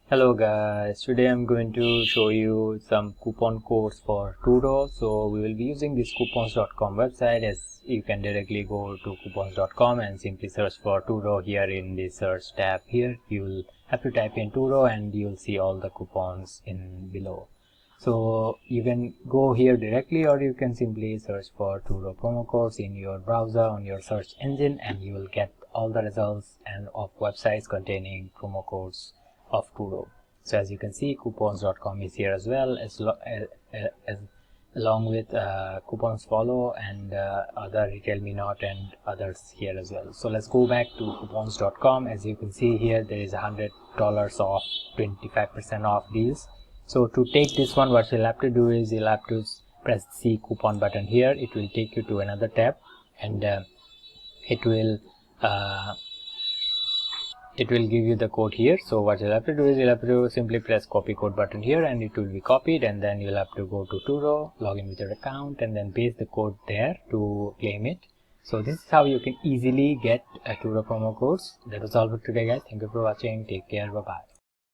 Hello guys, today I'm going to show you some coupon codes for TURO. So we will be using this coupons.com website. As you can directly go to coupons.com and simply search for TURO here in the search tab. Here you will have to type in TURO and you will see all the coupons in below. So you can go here directly, or you can simply search for TURO promo codes in your browser on your search engine, and you will get all the results and of websites containing promo codes of TURO. So as you can see, coupons.com is here as well, as along with coupons follow and other retail me not and others here as well. So let's go back to coupons.com. As you can see here, there is $100 off, 25% off deals. So to take this one, what you'll have to do is you'll have to press the coupon button here. It will take you to another tab, and it will give you the code here. So what you'll have to do is you'll have to simply press copy code button here, and it will be copied, and then you'll have to go to TURO, log in with your account, and then paste the code there to claim it. So this is how you can easily get TURO promo codes. That was all for today guys. Thank you for watching. Take care. Bye bye.